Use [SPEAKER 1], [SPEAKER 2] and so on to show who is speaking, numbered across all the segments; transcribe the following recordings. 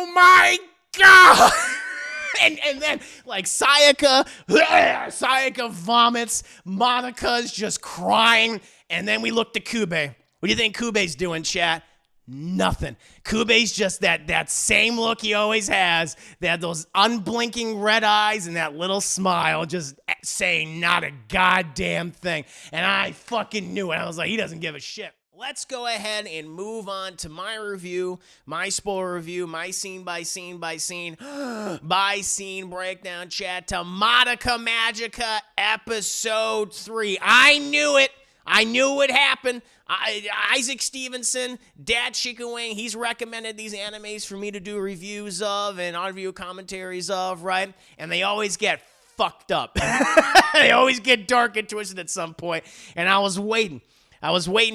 [SPEAKER 1] Oh my God! And then, like, Sayaka vomits. Monika's just crying. And then we look to Kube. What do you think Kube's doing, chat? Nothing. Kube's just that same look he always has. That those unblinking red eyes and that little smile, just saying not a goddamn thing. And I fucking knew it. I was like, he doesn't give a shit. Let's go ahead and move on to my review, my spoiler review, my scene by scene by scene breakdown, chat, to Madoka Magica episode 3. I knew it. I knew it would happen. Isaac Stevenson, Dad Shikawang, he's recommended these animes for me to do reviews of and audio commentaries of, right? And they always get fucked up. They always get dark and twisted at some point. And I was waiting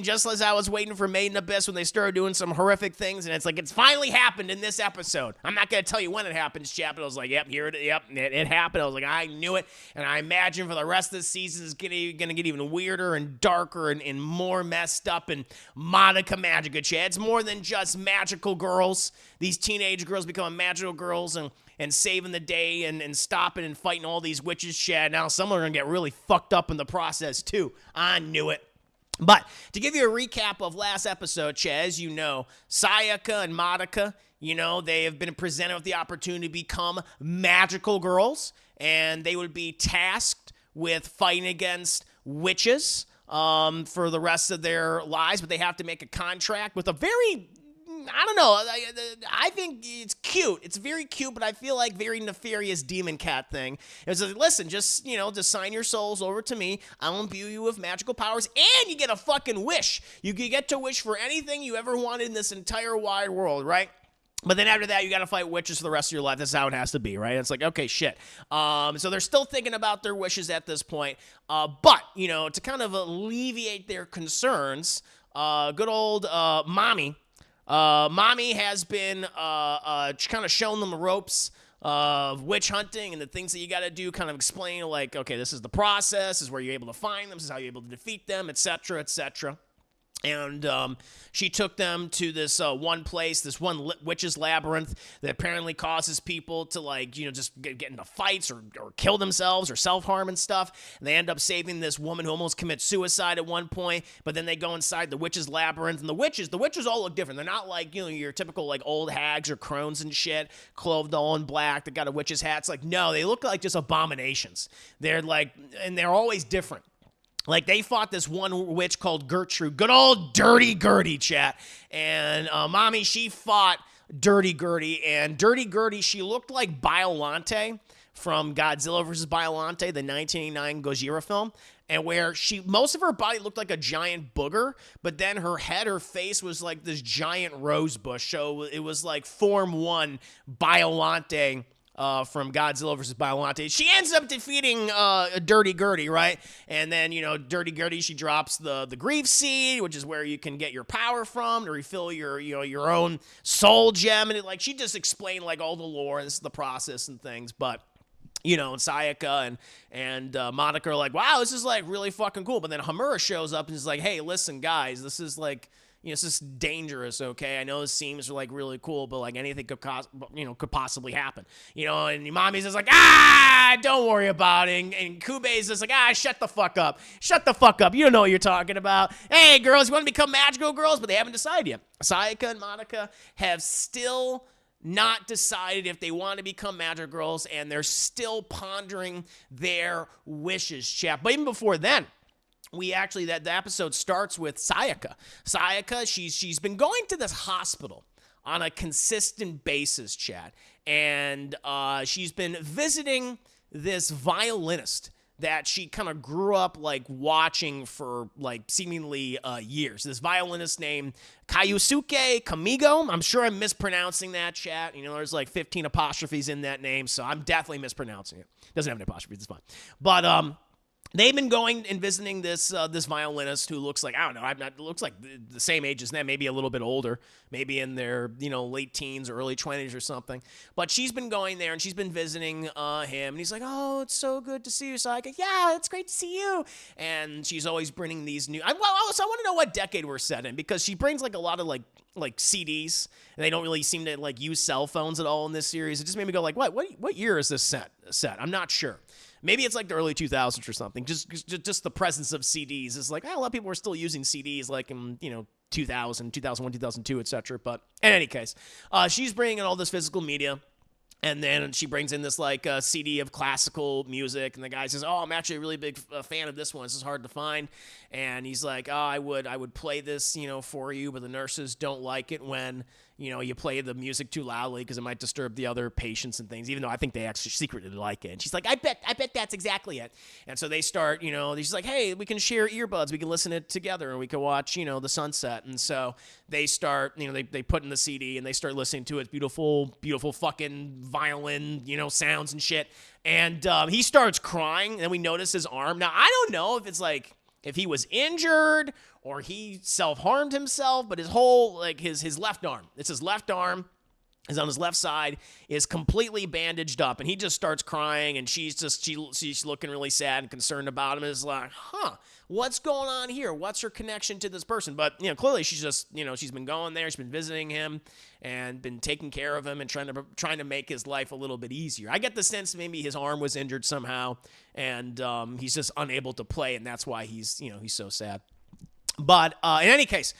[SPEAKER 1] just as I was waiting for Made in Abyss when they started doing some horrific things, and it's like, it's finally happened in this episode. I'm not going to tell you when it happens, chat, but I was like, yep, it happened. I was like, I knew it, and I imagine for the rest of the season it's going to get even weirder and darker and more messed up. And Madoka Magica, chat, it's more than just magical girls. These teenage girls becoming magical girls and saving the day and stopping and fighting all these witches, chat. Now some are going to get really fucked up in the process, too. I knew it. But to give you a recap of last episode, as you know, Sayaka and Madoka, they have been presented with the opportunity to become magical girls, and they would be tasked with fighting against witches for the rest of their lives, but they have to make a contract with a very, I don't know, I think it's cute. It's very cute, but I feel like very nefarious demon cat thing. It's like, listen, just sign your souls over to me. I'll imbue you with magical powers, and you get a fucking wish. You get to wish for anything you ever wanted in this entire wide world, right? But then after that, you got to fight witches for the rest of your life. That's how it has to be, right? It's like, okay, shit. So they're still thinking about their wishes at this point. But, to kind of alleviate their concerns, good old Mami, Mami has been kind of showing them the ropes of witch hunting and the things that you got to do, kind of explain, like, okay, this is the process, this is where you're able to find them, this is how you're able to defeat them, etc., etc. And she took them to this one place, this one witch's labyrinth that apparently causes people to, just get into fights or kill themselves or self-harm and stuff. And they end up saving this woman who almost commits suicide at one point, but then they go inside the witch's labyrinth. And the witches all look different. They're not like, your typical, old hags or crones and shit, clothed all in black, that got a witch's hat. It's like, no, they look like just abominations. They're and they're always different. Like, they fought this one witch called Gertrude. Good old Dirty Gertie, chat. And Mami, she fought Dirty Gertie. And Dirty Gertie, she looked like Biollante from Godzilla vs. Biollante, the 1989 Gojira film. And where most of her body looked like a giant booger, but then her head, her face was like this giant rose bush. So it was like Form 1 Biollante from Godzilla vs. Biollante. She ends up defeating Dirty Gertie, right? And then, Dirty Gertie, she drops the grief seed, which is where you can get your power from to refill your own soul gem. And she just explained all the lore and the process and things. But and Sayaka and Madoka are like, wow, this is really fucking cool. But then Hamura shows up and is like, hey, listen, guys, this is this is dangerous, okay? I know this seems really cool, but anything could possibly happen. And Mami's just like, don't worry about it. And Kube's just like, shut the fuck up. Shut the fuck up. You don't know what you're talking about. Hey, girls, you want to become magical girls? But they haven't decided yet. Sayaka and Madoka have still not decided if they want to become magical girls, and they're still pondering their wishes, chap. But even before then, the episode starts with Sayaka. Sayaka, she's been going to this hospital on a consistent basis, chat. And she's been visiting this violinist that she kind of grew up watching for seemingly years. This violinist named Kayusuke Kamigo. I'm sure I'm mispronouncing that, chat. There's 15 apostrophes in that name, so I'm definitely mispronouncing it. Doesn't have any apostrophes, it's fine. But they've been going and visiting this violinist who looks like, I don't know, I'm not, looks like the same age as them, maybe a little bit older, maybe in their late teens or early 20s or something. But she's been going there and she's been visiting him, and he's like, oh, it's so good to see you, Sayaka. Yeah, it's great to see you. And she's always bringing these new. So I want to know what decade we're set in, because she brings like a lot of like CDs, and they don't really seem to like use cell phones at all in this series. It just made me go like, what year is this set? I'm not sure. Maybe it's like the early 2000s or something. Just the presence of CDs is like, a lot of people were still using CDs like in 2000, 2001, 2002, etc. But in any case, she's bringing in all this physical media. And then she brings in this like CD of classical music, and the guy says, "Oh, I'm actually a really big fan of this one. This is hard to find." And he's like, "Oh, I would play this, for you, but the nurses don't like it when you play the music too loudly because it might disturb the other patients and things. Even though I think they actually secretly like it." And she's like, "I bet that's exactly it." And so they start, she's like, "Hey, we can share earbuds. We can listen to it together, and we can watch, the sunset." And so they start, they put in the CD and they start listening to it. Beautiful, beautiful fucking violin, sounds and shit. And he starts crying, and we notice his arm. Now, I don't know if it's like, if he was injured or he self-harmed himself, but his whole, like, his left arm, it's his left arm, is on his left side, is completely bandaged up, and he just starts crying, and she's looking really sad and concerned about him, and is like, what's going on here? What's her connection to this person? But, clearly she's just, she's been going there, she's been visiting him, and been taking care of him, and trying to make his life a little bit easier. I get the sense maybe his arm was injured somehow, and he's just unable to play, and that's why he's so sad. But in any case,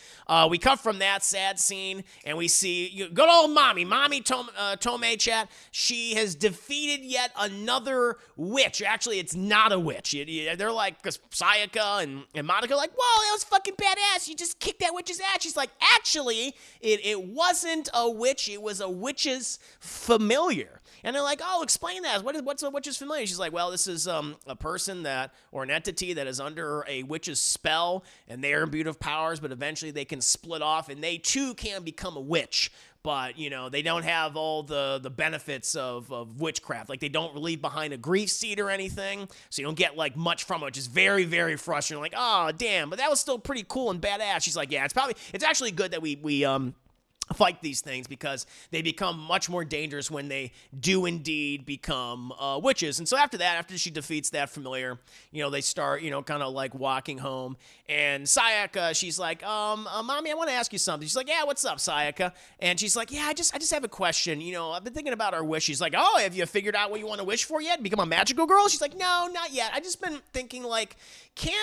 [SPEAKER 1] we cut from that sad scene, and we see good old Mami Tomei chat. She has defeated yet another witch. Actually, it's not a witch. They're like, because Sayaka and Madoka are like, whoa, that was fucking badass. You just kicked that witch's ass. She's like, actually, it wasn't a witch. It was a witch's familiar. And they're like, oh, explain that. What's a witch's familiar? She's like, well, this is a person or an entity that is under a witch's spell, and they are imbued of powers, but eventually they can split off, and they too can become a witch. But, they don't have all the benefits of witchcraft. Like, they don't leave behind a grief seed or anything, so you don't get, like, much from it, which is very, very frustrating. Like, oh, damn, but that was still pretty cool and badass. She's like, yeah, it's actually good that we fight these things, because they become much more dangerous when they do indeed become witches. And so after she defeats that familiar, they start, kind of like walking home. And Sayaka, she's like, Mommy, I want to ask you something. She's like, yeah, what's up, Sayaka? And she's like, yeah, I just have a question. I've been thinking about our wish. She's like, oh, have you figured out what you want to wish for yet? Become a magical girl? She's like, no, not yet. I just been thinking, like, can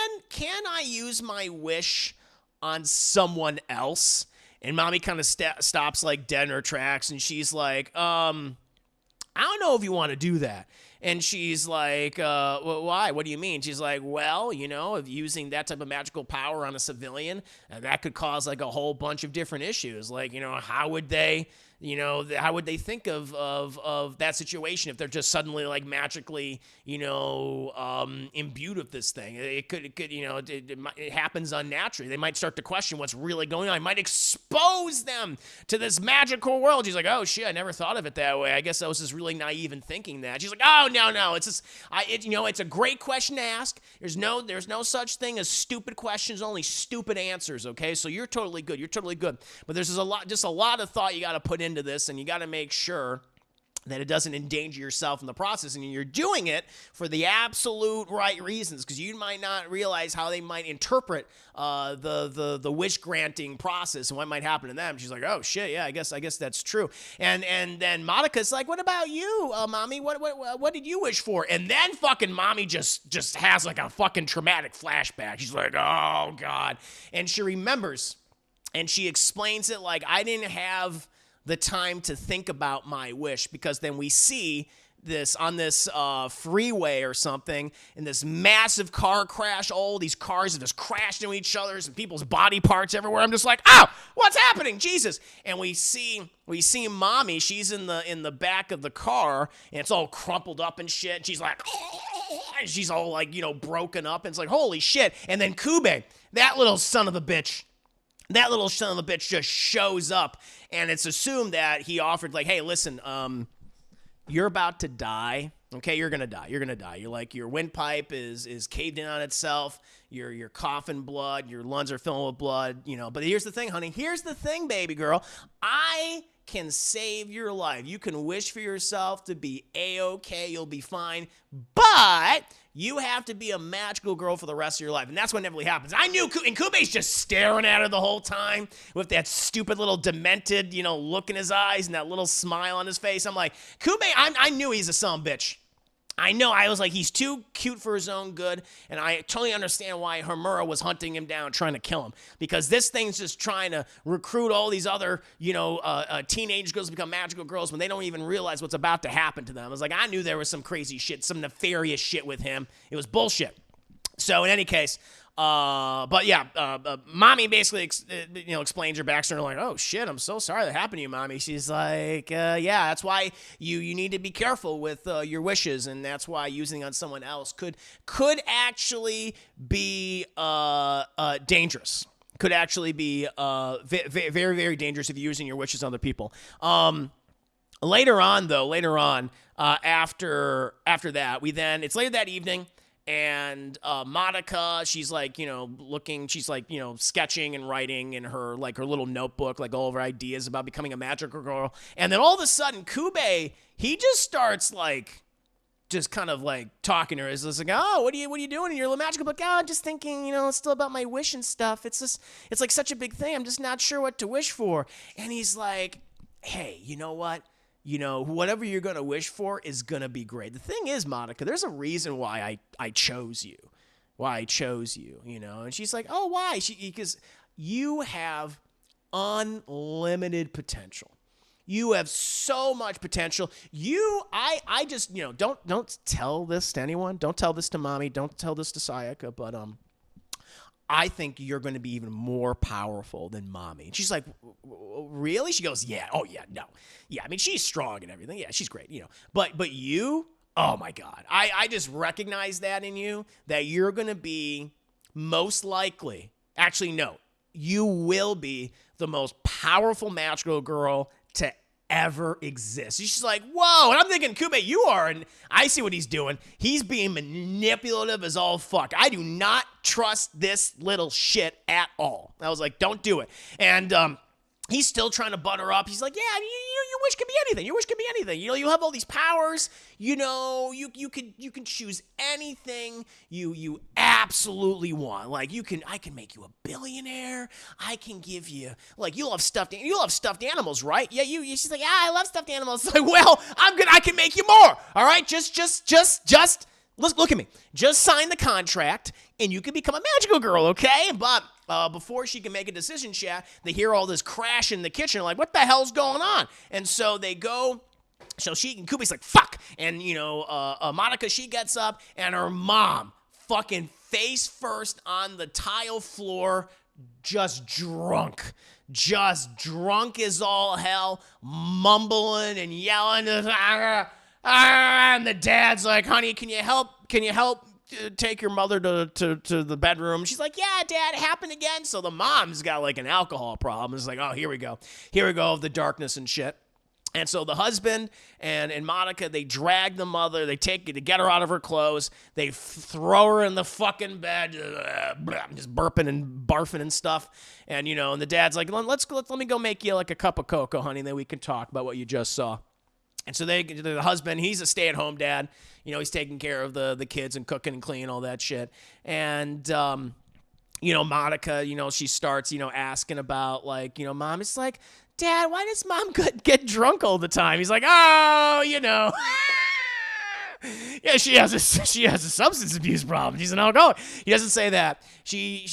[SPEAKER 1] I use my wish on someone else? And Mami kind of stops like dead in her tracks, and she's like, I don't know if you want to do that. And she's like, well, why? What do you mean? She's like, well, if using that type of magical power on a civilian, that could cause like a whole bunch of different issues. Like, how would they think of that situation if they're just suddenly like magically, imbued with this thing? It could, it happens unnaturally. They might start to question what's really going on. It might expose them to this magical world. She's like, oh shit, I never thought of it that way. I guess I was just really naive in thinking that. She's like, oh no, it's just, it's a great question to ask. There's no such thing as stupid questions, only stupid answers. Okay, so you're totally good. But there's just a lot of thought you got to put into this, and you got to make sure that it doesn't endanger yourself in the process, and you're doing it for the absolute right reasons, because you might not realize how they might interpret the wish granting process and what might happen to them. She's like, oh shit, yeah, I guess that's true. And then Madoka's like, what about you, Mami? What did you wish for? And then fucking Mami just has like a fucking traumatic flashback. She's like, oh god, and she remembers, and she explains it like, I didn't have the time to think about my wish, because then we see this on this freeway or something, in this massive car crash. All these cars have just crashed into each other, and people's body parts everywhere. I'm just like, oh, what's happening? Jesus. And we see Mami. She's in the back of the car, and it's all crumpled up and shit. And she's like, and she's all like, broken up. And it's like, holy shit. And then Kube, that little son of a bitch just shows up, and it's assumed that he offered, like, hey, listen, you're about to die. Okay, you're gonna die. You're gonna die. You're like your windpipe is caved in on itself. You're coughing blood. Your lungs are filling with blood. But here's the thing, honey. Here's the thing, baby girl. I can save your life. You can wish for yourself to be A-okay. You'll be fine. But you have to be a magical girl for the rest of your life. And that's what inevitably happens. I knew, and Kube's just staring at her the whole time with that stupid little demented, look in his eyes and that little smile on his face. I'm like, Kube, I knew he's a son of a bitch. I know. I was like, he's too cute for his own good, and I totally understand why Homura was hunting him down, trying to kill him, because this thing's just trying to recruit all these other, teenage girls to become magical girls when they don't even realize what's about to happen to them. I was like, I knew there was some crazy shit, some nefarious shit with him. It was bullshit. So in any case, Mami basically, explains her backstory. Like, oh shit, I'm so sorry that happened to you, Mami. She's like, yeah, that's why you need to be careful with your wishes, and that's why using on someone else could actually be dangerous. Could actually be very, very dangerous if you're using your wishes on other people. Later on, after that, it's later that evening. And Madoka, she's like, sketching and writing in her little notebook, like all of her ideas about becoming a magical girl. And then all of a sudden, Kube, he just starts kind of talking to her. He's just like, oh, what are you doing in your little magical book? Oh, I'm just thinking, it's still about my wish and stuff. It's like such a big thing. I'm just not sure what to wish for. And he's like, hey, you know what? Whatever you're going to wish for is going to be great. The thing is, Madoka, there's a reason why I chose you. And she's like, oh, why? Because you have unlimited potential. You have so much potential. I just, don't tell this to anyone. Don't tell this to Mami. Don't tell this to Sayaka. But, I think you're going to be even more powerful than Mami. And she's like, really? She goes, yeah. Oh, yeah, no. Yeah, I mean, she's strong and everything. Yeah, she's great, But you, oh, my God. I just recognize that in you, that you're going to be most likely, actually, no, you will be the most powerful magical girl to ever exist. She's like, whoa. And I'm thinking, Kube, you are, and I see what he's doing. He's being manipulative as all fuck. I do not trust this little shit at all. I was like, don't do it. And he's still trying to butter up. He's like, yeah, your wish can be anything. Your wish can be anything. You have all these powers. You can choose anything you absolutely want. Like I can make you a billionaire. I can give you you'll have stuffed animals, right? Yeah, she's like, yeah, I love stuffed animals. It's like, well, I can make you more. All right, just look at me. Just sign the contract, and you can become a magical girl, okay? But before she can make a decision, chat, they hear all this crash in the kitchen. Like, what the hell's going on? And so they go. So Kube's like, fuck. And, Madoka, she gets up, and her mom, fucking face first on the tile floor, just drunk as all hell, mumbling and yelling. And the dad's like, honey, can you help take your mother to the bedroom? She's like, yeah, Dad, it happened again. So the mom's got an alcohol problem. It's like, oh, here we go, the darkness and shit. And so the husband and Madoka, they drag the mother, they get her out of her clothes, they throw her in the fucking bed, just burping and barfing and stuff. And, and the dad's like, let me go make you a cup of cocoa, honey, then we can talk about what you just saw. And so the husband, he's a stay-at-home dad. He's taking care of the kids and cooking and cleaning, all that shit. And, Madoka, she starts, asking about, Mom, it's like, Dad, why does Mom get drunk all the time? He's like, oh, yeah, she has a substance abuse problem. She's an alcoholic. He doesn't say that. He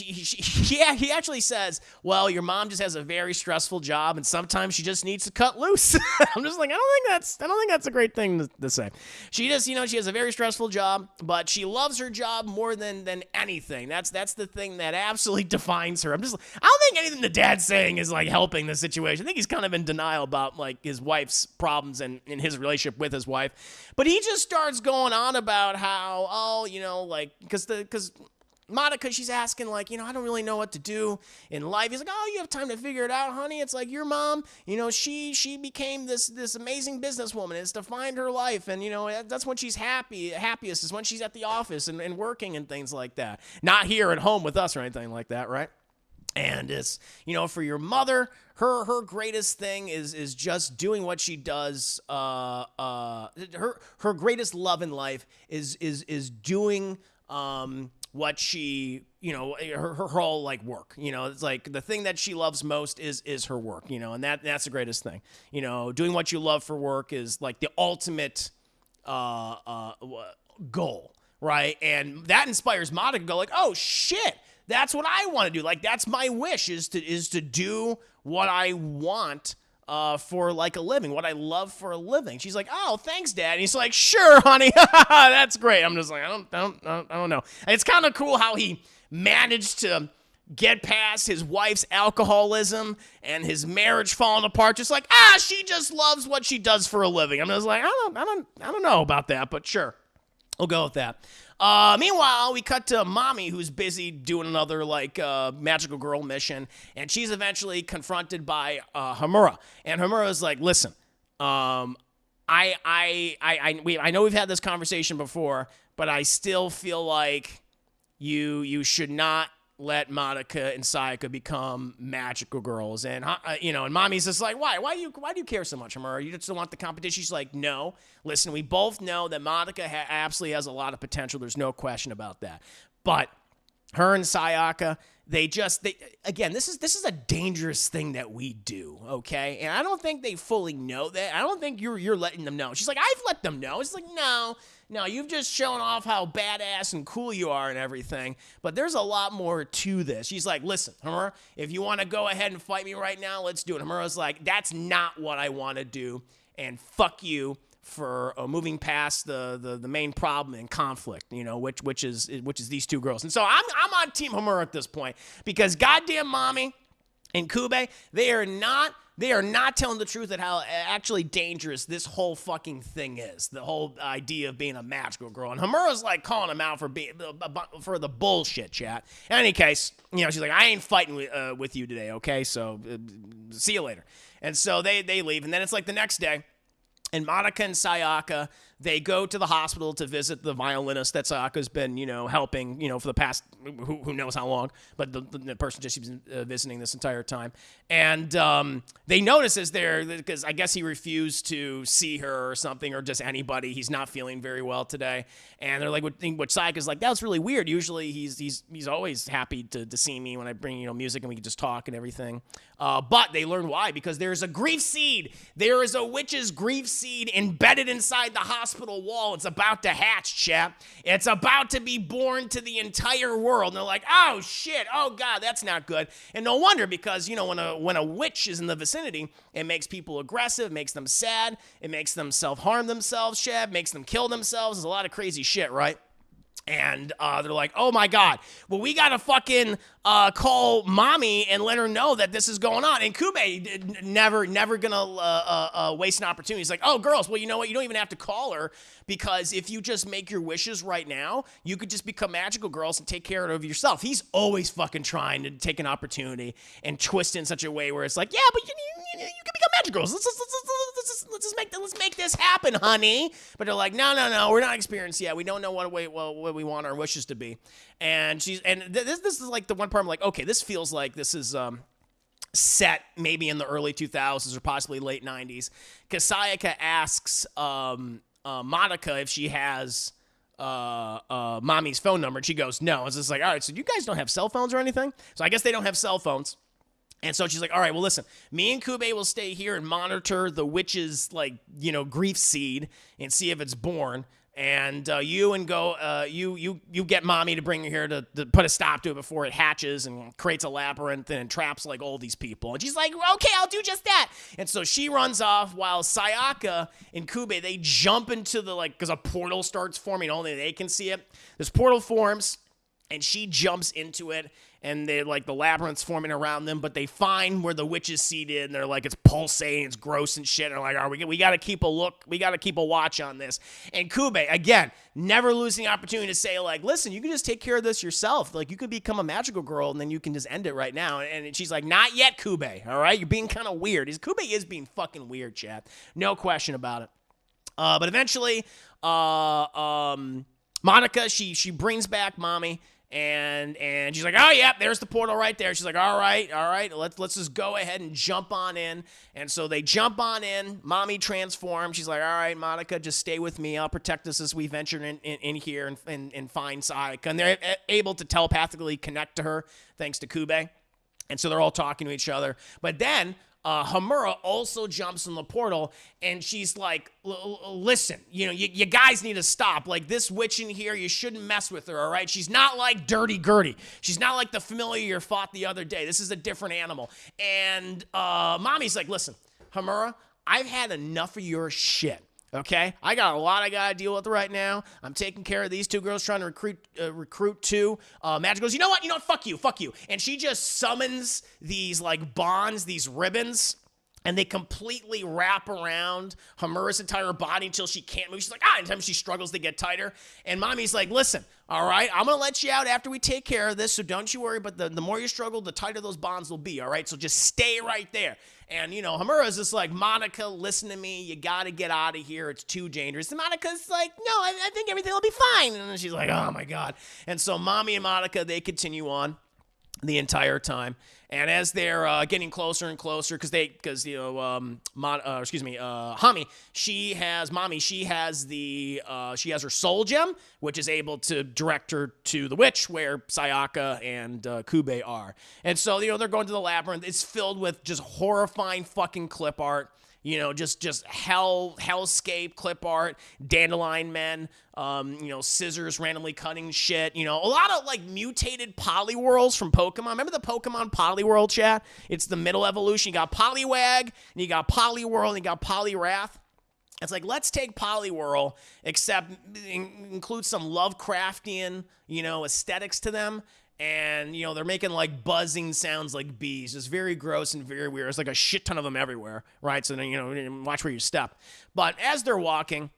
[SPEAKER 1] actually says, well, your mom just has a very stressful job, and sometimes she just needs to cut loose. I'm just like, I don't think that's a great thing to say. She just, she has a very stressful job, but she loves her job more than anything. That's the thing that absolutely defines her. I don't think anything the dad's saying is helping the situation. I think he's kind of in denial about his wife's problems and in his relationship with his wife. But he just starts going on about how, because Madoka, she's asking, like, I don't really know what to do in life. He's like, oh, you have time to figure it out, honey. It's like your mom, she became this amazing businesswoman. It's defined her life. And, that's when she's happiest is when she's at the office and working and things like that. Not here at home with us or anything like that, right? And it's, for your mother, her greatest thing is just doing what she does. Her greatest love in life is doing what she, her whole like work, it's like the thing that she loves most is her work, and that's the greatest thing, doing what you love for work is like the ultimate goal, right? And that inspires Madoka to go like, oh shit, that's what I want to do. Like that's my wish is to do what I want for like a living, what I love for a living. She's like, oh, thanks, Dad. And he's like, sure, honey, that's great. I'm just like, I don't know. And it's kind of cool how he managed to get past his wife's alcoholism and his marriage falling apart. Just like, she just loves what she does for a living. I'm just like, I don't know about that, but sure, we'll go with that. Meanwhile, we cut to Mami, who's busy doing another like magical girl mission, and she's eventually confronted by Homura. And Homura's like, "Listen, I know we've had this conversation before, but I still feel like you should not let Madoka and Sayaka become magical girls." And and Mami's just like, why do you care so much, Homura? You just don't want the competition? She's like, no. Listen, we both know that Madoka absolutely has a lot of potential. There's no question about that. But her and Sayaka, again, this is a dangerous thing that we do, okay? And I don't think they fully know that. I don't think you're letting them know. She's like, I've let them know. It's like, no, you've just shown off how badass and cool you are and everything. But there's a lot more to this. She's like, listen, Homura, if you want to go ahead and fight me right now, let's do it. Homura's like, that's not what I want to do, and fuck you for moving past the main problem and conflict, which is these two girls. And so I'm on Team Homura at this point because goddamn Mami and Kube, they are not telling the truth at how actually dangerous this whole fucking thing is. The whole idea of being a magical girl. And Homura's like calling him out for the bullshit, chat. In any case, she's like, I ain't fighting with you today, okay? So see you later. And so they leave. And then it's like the next day. And Madoka and Sayaka, they go to the hospital to visit the violinist that Sayaka's been, helping, for the past who knows how long, but the person just keeps visiting this entire time. And they notice as they're, because I guess he refused to see her or something, or just anybody. He's not feeling very well today. And they're like, what Sayaka's like, that was really weird. Usually he's always happy to see me when I bring, music and we can just talk and everything. But they learn why, because there's a grief seed. There is a witch's grief seed embedded inside the hospital wall. It's about to hatch, chap. It's about to be born to the entire world. And they're like, oh shit, oh god, that's not good. And no wonder, because when a witch is in the vicinity, it makes people aggressive, makes them sad, it makes them self-harm themselves, chap, makes them kill themselves. There's a lot of crazy shit, right? And they're like, oh my god, well, we gotta fucking call Mami and let her know that this is going on. And Kube never gonna waste an opportunity. He's like, oh, girls, well, you know what? You don't even have to call her, because if you just make your wishes right now, you could just become magical girls and take care of yourself. He's always fucking trying to take an opportunity and twist it in such a way where it's like, yeah, but you can become magical girls. Let's make this happen, honey. But they're like, no, we're not experienced yet. We don't know what we want our wishes to be. And this is like the one part I'm like, okay, this feels like this is set maybe in the early 2000s or possibly late 90s. Because Sayaka asks Madoka if she has Mami's phone number, and she goes, no. It's just like, all right, so you guys don't have cell phones or anything? So I guess they don't have cell phones. And so she's like, all right, well, listen, me and Kube will stay here and monitor the witch's, grief seed and see if it's born. And you get Mami to bring her here to put a stop to it before it hatches and creates a labyrinth and traps, all these people. And she's like, okay, I'll do just that. And so she runs off while Sayaka and Kube, they jump into because a portal starts forming. Only they can see it. This portal forms. and she jumps into it, and they're like the labyrinth's forming around them, but they find where the witch is seated, and they're like, it's pulsating, it's gross and shit, and they're like, all right, we got to keep a look, we got to keep a watch on this. And Kube, again, never losing the opportunity to say, like, listen, you can just take care of this yourself. Like, you could become a magical girl, and then you can just end it right now. And she's like, not yet, Kube, all right? You're being kind of weird. Kube is being fucking weird, chat. No question about it. But eventually, Madoka, she brings back Mami, and she's like, oh yeah, there's the portal right there. She's like, all right, let's just go ahead and jump on in. And so they jump on in. Mami transforms. She's like, all right, Madoka, just stay with me. I'll protect us as we venture in here and find Sayaka. And they're able to telepathically connect to her thanks to Kube. And so they're all talking to each other. But then Hamura also jumps in the portal, and she's like, listen, you guys need to stop. Like, this witch in here, you shouldn't mess with her, all right? She's not like Dirty Gertie. She's not like the familiar you fought the other day. This is a different animal. And Mami's like, listen, Hamura, I've had enough of your shit. Okay, I got a lot I gotta deal with right now. I'm taking care of these two girls trying to recruit two magic girls. You know what? Fuck you. And she just summons these like bonds, these ribbons, and they completely wrap around Hamura's entire body until she can't move. She's like, anytime she struggles, they get tighter. And Mami's like, listen, all right, I'm gonna let you out after we take care of this, so don't you worry, but the more you struggle, the tighter those bonds will be, all right? So just stay right there. And, Hamura's just like, Madoka, listen to me, you gotta get out of here, it's too dangerous. And Madoka's like, no, I think everything will be fine. And then she's like, oh my God. And so Mami and Madoka, they continue on the entire time. And as they're getting closer and closer, Mami, she has her soul gem, which is able to direct her to the witch where Sayaka and Kube are. And so, they're going to the labyrinth. It's filled with just horrifying fucking clip art. Just hellscape clip art, dandelion men, scissors randomly cutting shit, a lot of like mutated Poliwhirls from Pokemon. Remember the Pokemon Poliwhirl, chat? It's the middle evolution. You got Poliwag, and you got Poliwhirl, and you got Poliwrath. It's like, let's take Poliwhirl, except include some Lovecraftian, aesthetics to them. And, they're making like buzzing sounds like bees. It's very gross and very weird. It's like a shit ton of them everywhere, right? So then, watch where you step. But as they're walking,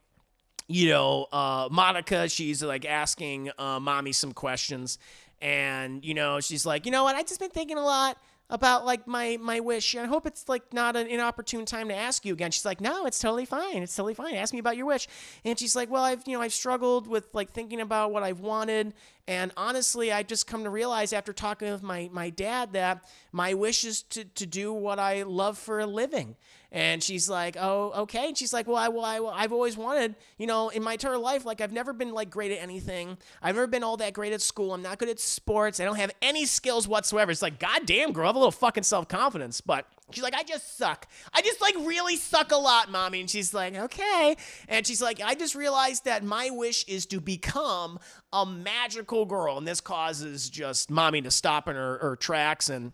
[SPEAKER 1] Madoka, she's like asking Mami some questions. And, she's like, you know what? I've just been thinking a lot about like my wish. I hope it's like not an inopportune time to ask you again. She's like, no, it's totally fine. It's totally fine. Ask me about your wish. And she's like, well, I've struggled with like thinking about what I've wanted. And honestly, I just come to realize after talking with my dad that my wish is to do what I love for a living. And she's like, oh, okay. And she's like, well, I've always wanted, in my entire life, like I've never been like great at anything. I've never been all that great at school. I'm not good at sports. I don't have any skills whatsoever. It's like, goddamn, girl, have a little fucking self-confidence. But she's like, I just suck. I just like really suck a lot, Mommy. And she's like, okay. And she's like, I just realized that my wish is to become a magical girl. And this causes just Mommy to stop in her tracks and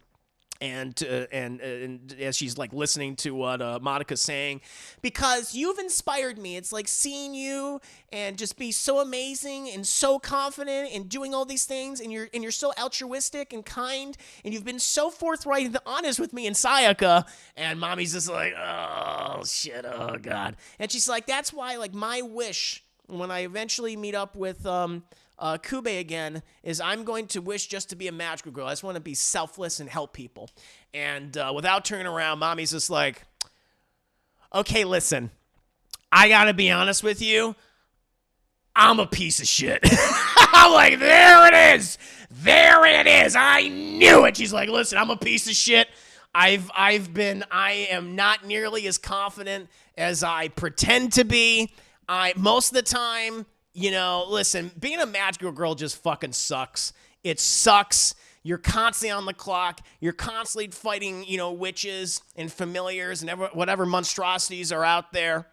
[SPEAKER 1] as she's like listening to what Madoka's saying, because you've inspired me. It's like seeing you and just be so amazing and so confident and doing all these things, and you're so altruistic and kind, and you've been so forthright and honest with me and Sayaka. And Mommy's just like, oh shit, oh God. And she's like, that's why like my wish when I eventually meet up with Kube again is I'm going to wish just to be a magical girl. I just want to be selfless and help people. And without turning around, Mommy's just like, okay, listen, I gotta be honest with you, I'm a piece of shit. I'm like, there it is, I knew it. She's like, listen, I'm a piece of shit. I am not nearly as confident as I pretend to be. Most of the time, listen, being a magical girl just fucking sucks. It sucks. You're constantly on the clock. You're constantly fighting, witches and familiars and whatever monstrosities are out there.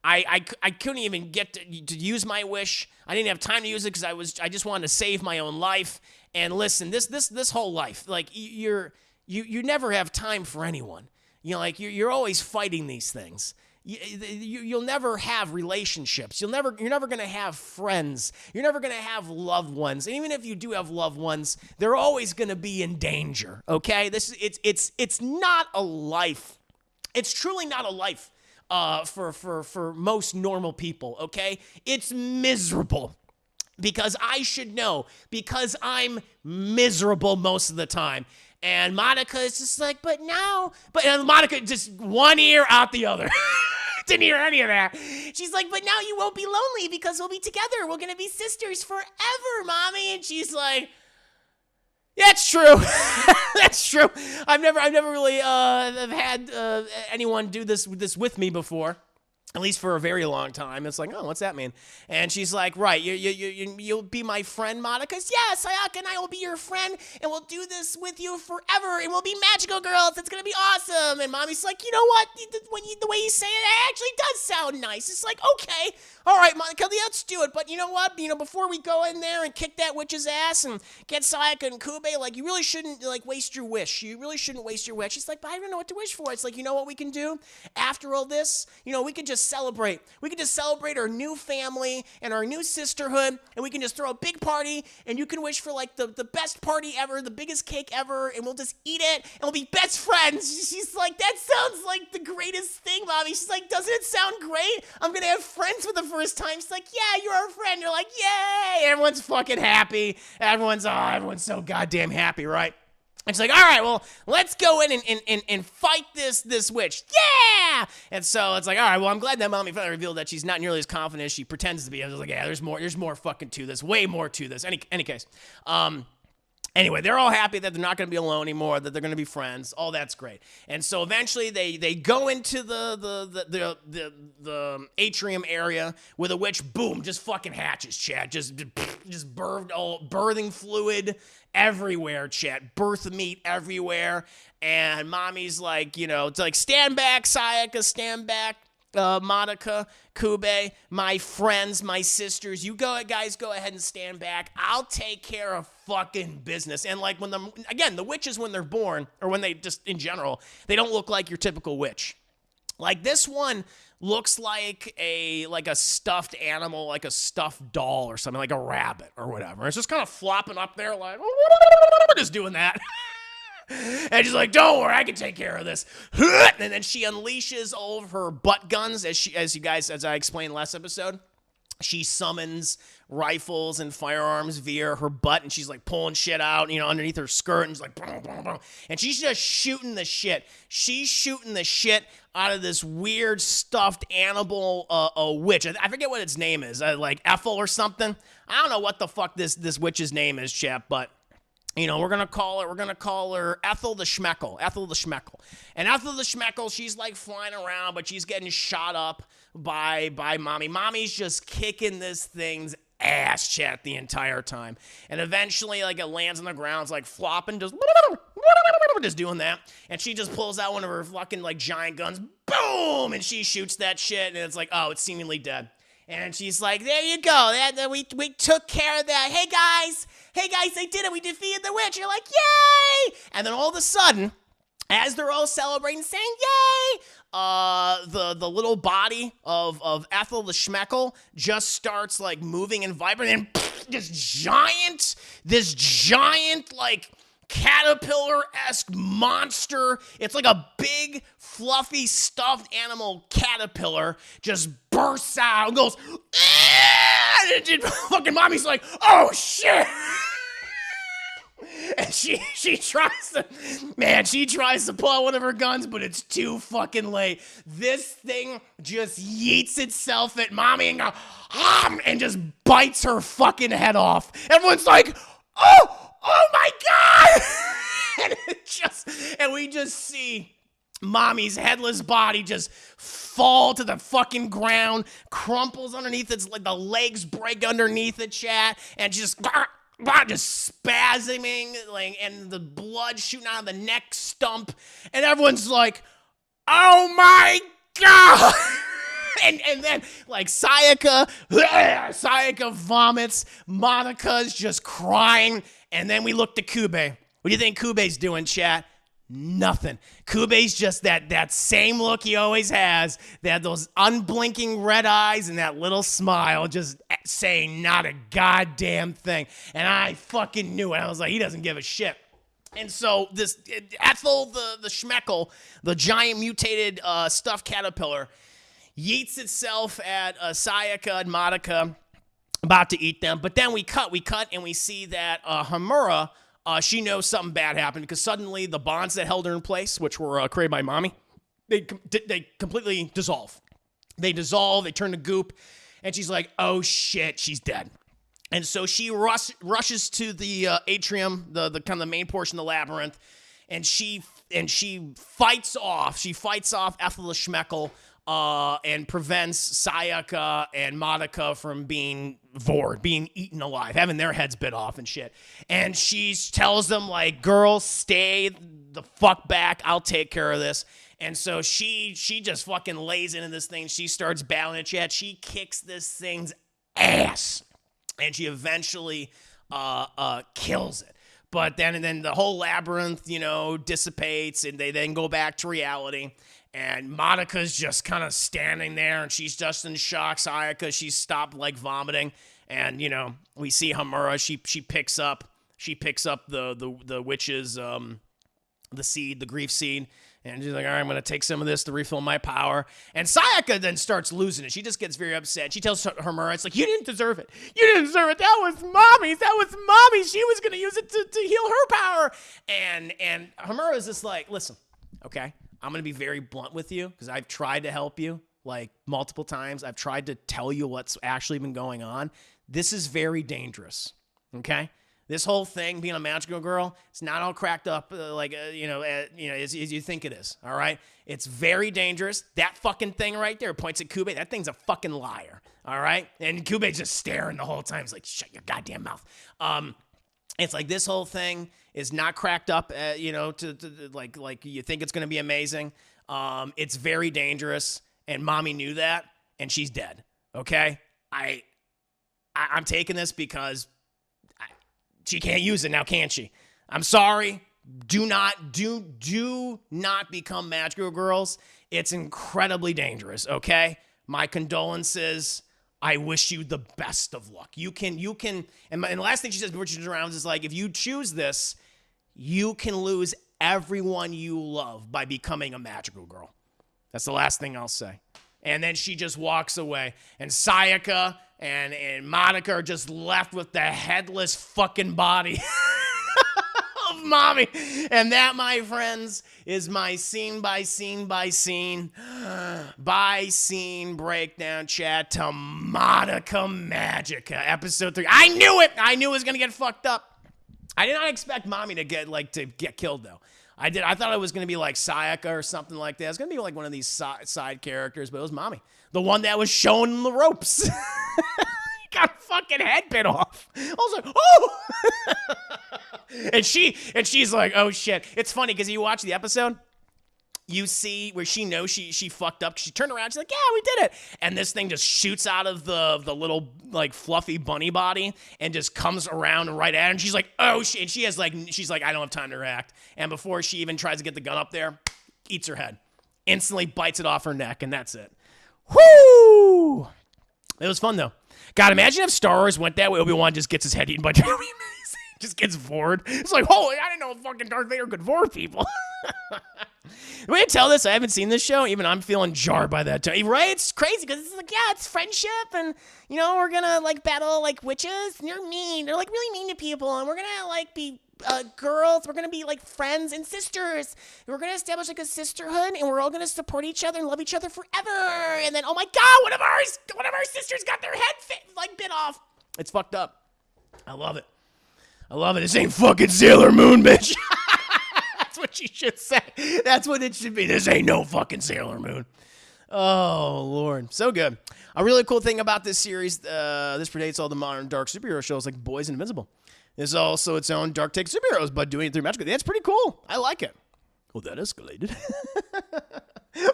[SPEAKER 1] I couldn't even get to use my wish. I didn't have time to use it because I just wanted to save my own life. And listen, this whole life, like you never have time for anyone. You're always fighting these things. you'll never have relationships. You're never going to have friends. You're never going to have loved ones. And even if you do have loved ones, they're always going to be in danger, okay? It's not a life. It's truly not a life for most normal people, okay? It's miserable. Because I should know, because I'm miserable most of the time. And Madoka is just like, but Madoka just one ear out the other. Didn't hear any of that. She's like, but now you won't be lonely because we'll be together. We're going to be sisters forever, Mommy. And she's like, that's true. That's true. I've never really had anyone do this with me before. At least for a very long time. It's like, oh, what's that mean? And she's like, right, you'll be my friend, Madoka? Yeah, Sayaka and I will be your friend, and we'll do this with you forever, and we'll be magical girls. It's going to be awesome. And Mommy's like, you know what? The way you say it actually does sound nice. It's like, okay, all right, Madoka, let's do it. But you know what? Before we go in there and kick that witch's ass and get Sayaka and Kube, like, you really shouldn't, like, waste your wish. You really shouldn't waste your wish. She's like, but I don't know what to wish for. It's like, you know what we can do? After all this, we could just celebrate. We can just celebrate our new family and our new sisterhood, and we can just throw a big party, and you can wish for, like, the best party ever, the biggest cake ever, and we'll just eat it, and we'll be best friends. She's like, that sounds like the greatest thing, Mommy. She's like, doesn't it sound great? I'm gonna have friends for the first time. She's like, yeah, you're our friend. You're like, yay! Everyone's fucking happy. Everyone's so goddamn happy, right? And she's like, all right, well, let's go in and fight this witch. Yeah! And so it's like, all right, well, I'm glad that Mommy finally revealed that she's not nearly as confident as she pretends to be. I was like, yeah, there's more fucking to this, way more to this. Any case. Anyway, they're all happy that they're not going to be alone anymore, that they're going to be friends. All that's great. And so eventually they go into the atrium area where the witch, boom, just fucking hatches, Chad. Just birthing fluid everywhere, Chad. Birth meat everywhere. And Mommy's like, it's like, stand back, Sayaka, stand back. Madoka, Kube, my friends, my sisters, guys go ahead and stand back. I'll take care of fucking business. And like the witches when they're born, or when they just in general, they don't look like your typical witch. Like this one looks like a stuffed animal, like a stuffed doll or something, like a rabbit or whatever. It's just kind of flopping up there like, just doing that. And she's like, don't worry, I can take care of this. And then she unleashes all of her butt guns, as I explained last episode. She summons rifles and firearms via her butt, and she's like pulling shit out, underneath her skirt, and she's like, boom, boom, boom. And she's just shooting the shit. She's shooting the shit out of this weird stuffed animal witch. I forget what its name is, like Ethel or something. I don't know what the fuck this witch's name is, chap, but we're gonna call her Ethel the Schmeckle. And Ethel the Schmeckle, she's like flying around, but she's getting shot up by Mommy. Mommy's just kicking this thing's ass, chat, the entire time. And eventually, like, it lands on the ground, it's like flopping, just doing that. And she just pulls out one of her fucking like giant guns, boom, and she shoots that shit, and it's like, oh, it's seemingly dead. And she's like, there you go. We took care of that. Hey guys, I did it. We defeated the witch. You're like, yay! And then all of a sudden, as they're all celebrating, saying yay, the little body of Ethel the Schmeckle just starts like moving and vibrating, and this giant like caterpillar-esque monster. It's like a big, fluffy, stuffed animal caterpillar just bursts out and goes, and fucking Mommy's like, oh shit. And she tries to pull out one of her guns, but it's too fucking late. This thing just yeets itself at Mommy and just bites her fucking head off. Everyone's like, oh my God! And we just see Mommy's headless body just fall to the fucking ground, crumples underneath its, like the legs break underneath it, chat, and just spasming, like, and the blood shooting out of the neck stump, and everyone's like, oh my God! And then, like, Sayaka vomits, Madoka's just crying, and then we look to Kube. What do you think Kube's doing, chat? Nothing. Kube's just that same look he always has, those unblinking red eyes and that little smile, just saying not a goddamn thing. And I fucking knew it. I was like, he doesn't give a shit. And so this Ethel, the Schmeckle, the giant mutated stuffed caterpillar, yeets itself at Sayaka and Madoka, about to eat them. But then we cut, and we see that Hamura, she knows something bad happened, because suddenly the bonds that held her in place, which were created by Mami, they completely dissolve. They turn to goop, and she's like, oh shit, she's dead. And so she rushes to the atrium, the kind of the main portion of the labyrinth, and she fights off Ethel the Schmeckle, and prevents Sayaka and Madoka from being being eaten alive, having their heads bit off and shit. And she tells them, like, girls, stay the fuck back. I'll take care of this. And so she just fucking lays into this thing. She starts battling it. She kicks this thing's ass. And she eventually kills it. But then the whole labyrinth, dissipates, and they then go back to reality. And Madoka's just kind of standing there, and she's just in shock. Sayaka, she's stopped, like, vomiting. And, we see Hamura, she picks up the witch's, the seed, the grief seed. And she's like, all right, I'm going to take some of this to refill my power. And Sayaka then starts losing it. She just gets very upset. She tells Hamura, it's like, you didn't deserve it. You didn't deserve it. That was Mommy's. She was going to use it to heal her power. And Hamura is just like, listen, okay, I'm going to be very blunt with you, because I've tried to help you, like, multiple times. I've tried to tell you what's actually been going on. This is very dangerous, okay? This whole thing, being a magical girl, it's not all cracked up as you think it is, all right? It's very dangerous. That fucking thing right there points at Kube. That thing's a fucking liar, all right? And Kube's just staring the whole time. He's like, shut your goddamn mouth. It's like, this whole thing is not cracked up, like you think it's going to be amazing. It's very dangerous, and Mami knew that, and she's dead, okay? I'm taking this because she can't use it now, can she? I'm sorry. Do not become magical girls. It's incredibly dangerous, okay? My condolences. I wish you the best of luck. You can, and the last thing she says before she turns around is like, if you choose this, you can lose everyone you love by becoming a magical girl. That's the last thing I'll say. And then she just walks away, and Sayaka and Madoka are just left with the headless fucking body of Mami. And that, my friends, is my scene by scene breakdown chat to Madoka Magica, episode 3. I knew it was gonna get fucked up. I did not expect Mami to get killed, though. I thought it was going to be like Sayaka or something like that. It was going to be like one of these side characters, but it was Mami. The one that was showing the ropes. Got a fucking head bit off. I was like, oh! and she's like, oh shit. It's funny because you watch the episode, you see where she knows she fucked up. She turned around, she's like, yeah, we did it. And this thing just shoots out of the little, like, fluffy bunny body and just comes around right at her. And she's like, oh shit. And she's like, I don't have time to react. And before she even tries to get the gun up there, eats her head. Instantly bites it off her neck, and that's it. Whoo! It was fun, though. God, imagine if Star Wars went that way. Obi-Wan just gets his head eaten by Darth Vader. Just gets vored. It's like, holy, I didn't know fucking Darth Vader could vore people. The way I tell this, I haven't seen this show. Even I'm feeling jarred by that. Right? It's crazy because it's like, yeah, it's friendship, and we're gonna like battle like witches. And they're mean. They're like really mean to people, and we're gonna like be girls. We're gonna be like friends and sisters. We're gonna establish like a sisterhood, and we're all gonna support each other and love each other forever. And then, oh my God, one of our sisters got their head bit off. It's fucked up. I love it. This ain't fucking Sailor Moon, bitch. That's what she should say. That's what it should be. This ain't no fucking Sailor Moon. Oh, Lord. So good. A really cool thing about this series, this predates all the modern dark superhero shows like Boys and Invincible. There's also its own dark take superheroes, but doing it through magic. That's pretty cool. I like it. Well, that escalated.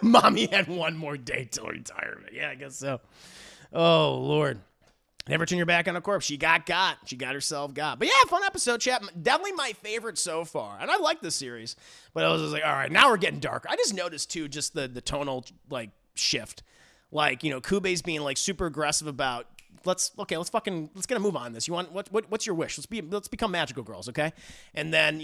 [SPEAKER 1] Mami had one more day till retirement. Yeah, I guess so. Oh, Lord. Never turn your back on a corpse. She got. She got herself got. But yeah, fun episode, chat. Definitely my favorite so far. And I like this series. But I was just like, all right, now we're getting dark. I just noticed, too, just the tonal, like, shift. Like, Kube's being, like, super aggressive about, let's get a move on this. You want, what's your wish? Let's become magical girls, okay? And then,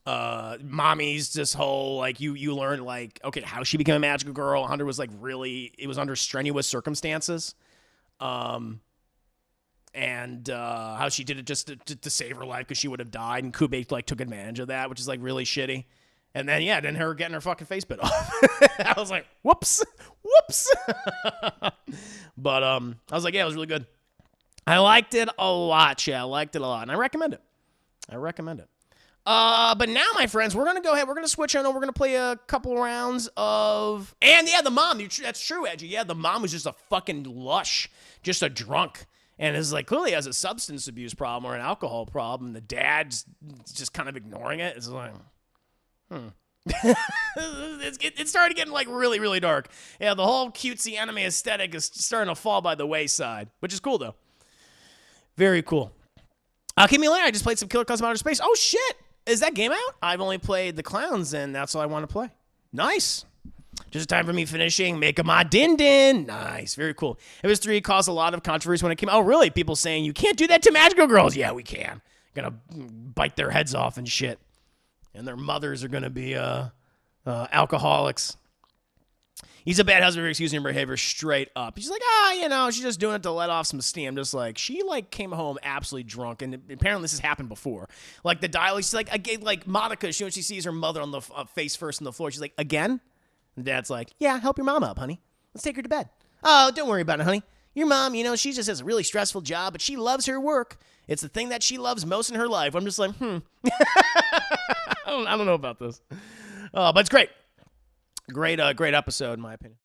[SPEAKER 1] Mommy's this whole, like, you learn, like, okay, how she became a magical girl. Hunter was, like, it was under strenuous circumstances. And how she did it just to save her life because she would have died, and Kube like took advantage of that, which is like really shitty. And then her getting her fucking face bit off. I was like, whoops. But I was like, yeah, it was really good. I liked it a lot, chat. I liked it a lot, and I recommend it. But now, my friends, we're gonna go ahead. We're gonna switch on over. We're gonna play a couple rounds of, and yeah, the mom. That's true, Edgy. Yeah, the mom was just a fucking lush, just a drunk, and is like clearly has a substance abuse problem or an alcohol problem. The dad's just kind of ignoring it. It's like, it started getting like really, really dark. Yeah, the whole cutesy anime aesthetic is starting to fall by the wayside, which is cool though. Very cool. Keep me later. I just played some Killer Clowns from Outer Space. Oh shit. Is that game out? I've only played the clowns, and that's all I want to play. Nice. Just time for me finishing Make 'em my din. Nice. Very cool. MS3 caused a lot of controversy when it came out. Oh, really? People saying, you can't do that to magical girls. Yeah, we can. Gonna bite their heads off and shit. And their mothers are gonna be alcoholics. He's a bad husband for excusing her behavior straight up. He's like, she's just doing it to let off some steam. Just like, she like came home absolutely drunk, and apparently this has happened before. Like the dialogue, she's like, Madoka, when she sees her mother on the face first on the floor, she's like, again? And Dad's like, yeah, help your mom up, honey. Let's take her to bed. Oh, don't worry about it, honey. Your mom, she just has a really stressful job, but she loves her work. It's the thing that she loves most in her life. I'm just like, I don't know about this. But it's great. Great episode, in my opinion.